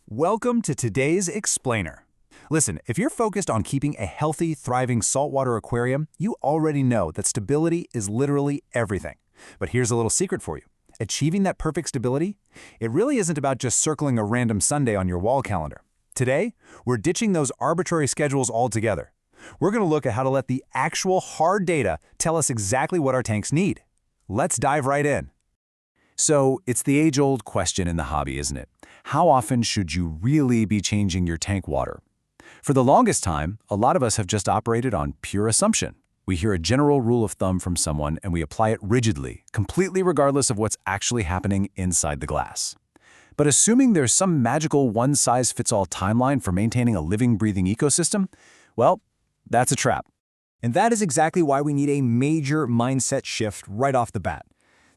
Welcome to today's Explainer. Listen, if you're focused on keeping a healthy, thriving saltwater aquarium, you already know that stability is literally everything. But here's a little secret for you. Achieving that perfect stability, it really isn't about just circling a random Sunday on your wall calendar. Today, we're ditching those arbitrary schedules altogether. We're going to look at how to let the actual hard data tell us exactly what our tanks need. Let's dive right in. So, it's the age-old question in the hobby, isn't it? How often should you really be changing your tank water? For the longest time, a lot of us have just operated on pure assumption. We hear a general rule of thumb from someone and we apply it rigidly, completely regardless of what's actually happening inside the glass. But assuming there's some magical one-size-fits-all timeline for maintaining a living, breathing ecosystem, well, that's a trap. And that is exactly why we need a major mindset shift right off the bat.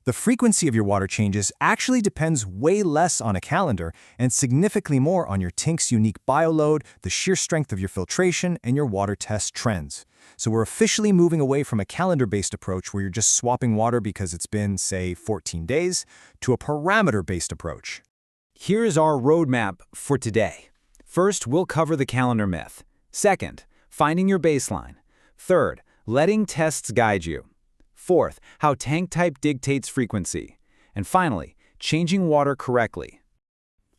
The frequency of your water changes actually depends way less on a calendar and significantly more on your tank's unique bioload, the sheer strength of your filtration, and your water test trends. So we're officially moving away from a calendar-based approach where you're just swapping water because it's been, say, 14 days, to a parameter-based approach. Here's our roadmap for today. First, we'll cover the calendar myth. Second, finding your baseline. Third, letting tests guide you. Fourth, how tank type dictates frequency. And finally, changing water correctly.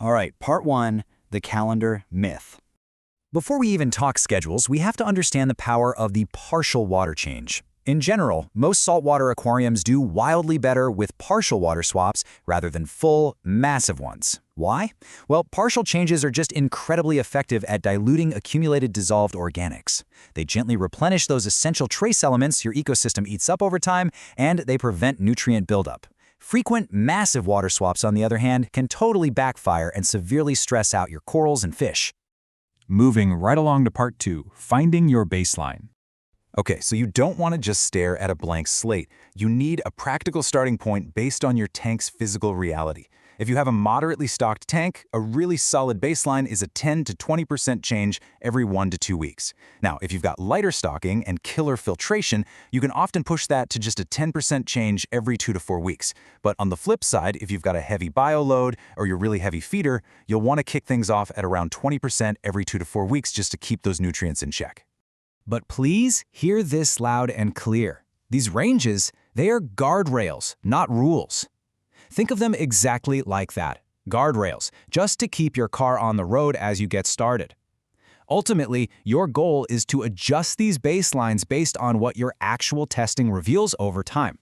All right, part one, the calendar myth. Before we even talk schedules, we have to understand the power of the partial water change. In general, most saltwater aquariums do wildly better with partial water swaps rather than full, massive ones. Why? Well, partial changes are just incredibly effective at diluting accumulated dissolved organics. They gently replenish those essential trace elements your ecosystem eats up over time, and they prevent nutrient buildup. Frequent, massive water swaps, on the other hand, can totally backfire and severely stress out your corals and fish. Moving right along to part two, finding your baseline. Okay, so you don't want to just stare at a blank slate. You need a practical starting point based on your tank's physical reality. If you have a moderately stocked tank, a really solid baseline is a 10 to 20% change every 1 to 2 weeks. Now, if you've got lighter stocking and killer filtration, you can often push that to just a 10% change every 2 to 4 weeks. But on the flip side, if you've got a heavy bioload or you're really heavy feeder, you'll want to kick things off at around 20% every 2 to 4 weeks just to keep those nutrients in check. But please hear this loud and clear. These ranges, they are guardrails, not rules. Think of them exactly like that, guardrails, just to keep your car on the road as you get started. Ultimately, your goal is to adjust these baselines based on what your actual testing reveals over time.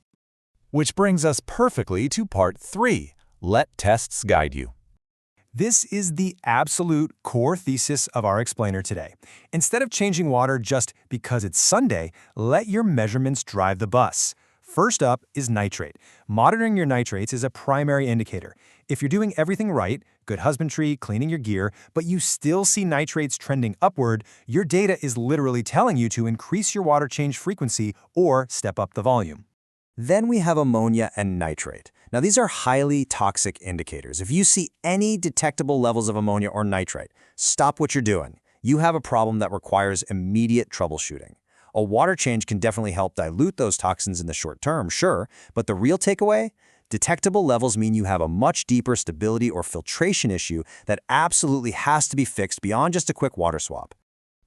Which brings us perfectly to part 3, let tests guide you. This is the absolute core thesis of our explainer today. Instead of changing water just because it's Sunday, let your measurements drive the bus. First up is nitrate. Monitoring your nitrates is a primary indicator. If you're doing everything right, good husbandry, cleaning your gear, but you still see nitrates trending upward, your data is literally telling you to increase your water change frequency or step up the volume. Then we have ammonia and nitrate. Now, these are highly toxic indicators. If you see any detectable levels of ammonia or nitrate, stop what you're doing. You have a problem that requires immediate troubleshooting. A water change can definitely help dilute those toxins in the short term, sure, but the real takeaway? Detectable levels mean you have a much deeper stability or filtration issue that absolutely has to be fixed beyond just a quick water swap.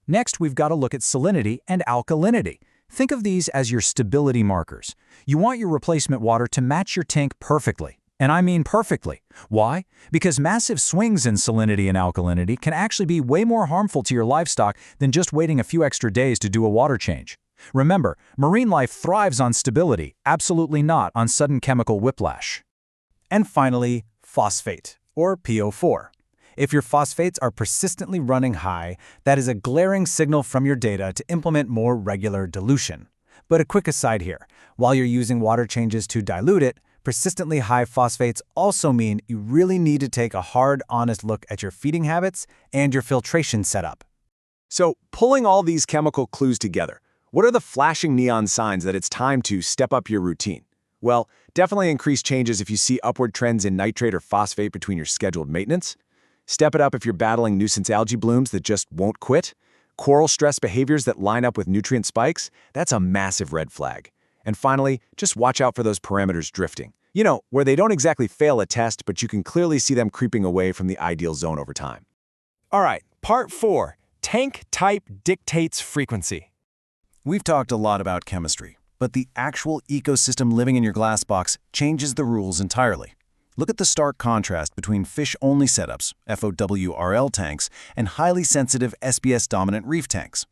Next, we've got to look at salinity and alkalinity. Think of these as your stability markers. You want your replacement water to match your tank perfectly. And I mean perfectly. Why? Because massive swings in salinity and alkalinity can actually be way more harmful to your livestock than just waiting a few extra days to do a water change. Remember, marine life thrives on stability, absolutely not on sudden chemical whiplash. And finally, phosphate, or PO4. If your phosphates are persistently running high, that is a glaring signal from your data to implement more regular dilution. But a quick aside here, while you're using water changes to dilute it, persistently high phosphates also mean you really need to take a hard, honest look at your feeding habits and your filtration setup. So, pulling all these chemical clues together, what are the flashing neon signs that it's time to step up your routine? Well, definitely increase changes if you see upward trends in nitrate or phosphate between your scheduled maintenance. Step it up if you're battling nuisance algae blooms that just won't quit. Coral stress behaviors that line up with nutrient spikes, that's a massive red flag. And finally, just watch out for those parameters drifting. You know, where they don't exactly fail a test, but you can clearly see them creeping away from the ideal zone over time. All right, part 4. Tank type dictates frequency. We've talked a lot about chemistry, but the actual ecosystem living in your glass box changes the rules entirely. Look at the stark contrast between fish-only setups, FOWRL tanks, and highly sensitive SBS-dominant reef tanks.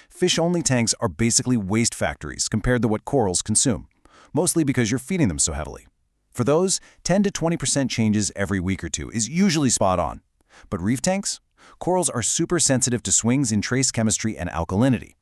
Fish-only tanks are basically waste factories compared to what corals consume, mostly because you're feeding them so heavily. For those, 10 to 20% changes every week or two is usually spot on. But reef tanks? Corals are super sensitive to swings in trace chemistry and alkalinity.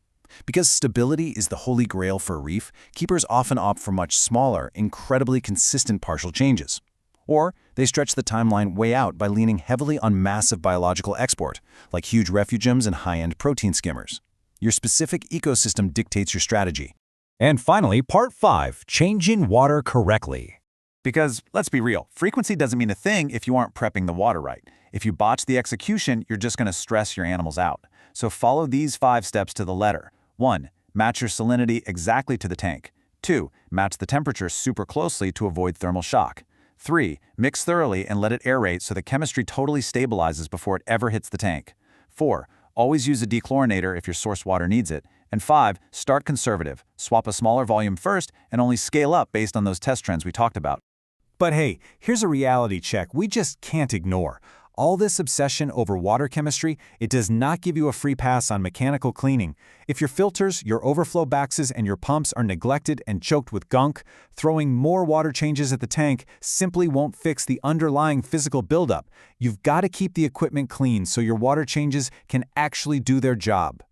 Because stability is the holy grail for a reef, keepers often opt for much smaller, incredibly consistent partial changes. Or they stretch the timeline way out by leaning heavily on massive biological export, like huge refugiums and high-end protein skimmers. Your specific ecosystem dictates your strategy. And finally, part 5, changing water correctly. Because, let's be real, frequency doesn't mean a thing if you aren't prepping the water right. If you botch the execution, you're just going to stress your animals out. So follow these 5 steps to the letter. 1. Match your salinity exactly to the tank. 2. Match the temperature super closely to avoid thermal shock. 3. Mix thoroughly and let it aerate so the chemistry totally stabilizes before it ever hits the tank. 4. Always use a dechlorinator if your source water needs it. And 5. Start conservative. Swap a smaller volume first and only scale up based on those test trends we talked about. But hey, here's a reality check we just can't ignore. All this obsession over water chemistry, it does not give you a free pass on mechanical cleaning. If your filters, your overflow baxes, and your pumps are neglected and choked with gunk, throwing more water changes at the tank simply won't fix the underlying physical buildup. You've got to keep the equipment clean so your water changes can actually do their job.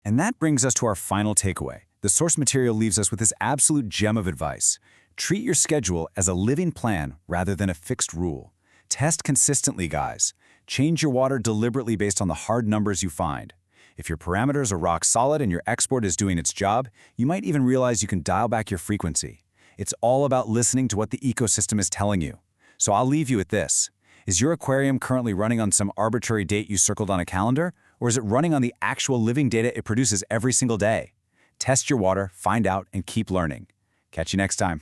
And that brings us to our final takeaway. The source material leaves us with this absolute gem of advice. Treat your schedule as a living plan rather than a fixed rule. Test consistently, guys. Change your water deliberately based on the hard numbers you find. If your parameters are rock solid and your export is doing its job, you might even realize you can dial back your frequency. It's all about listening to what the ecosystem is telling you. So I'll leave you with this. Is your aquarium currently running on some arbitrary date you circled on a calendar? Or is it running on the actual living data it produces every single day? Test your water, find out, and keep learning. Catch you next time.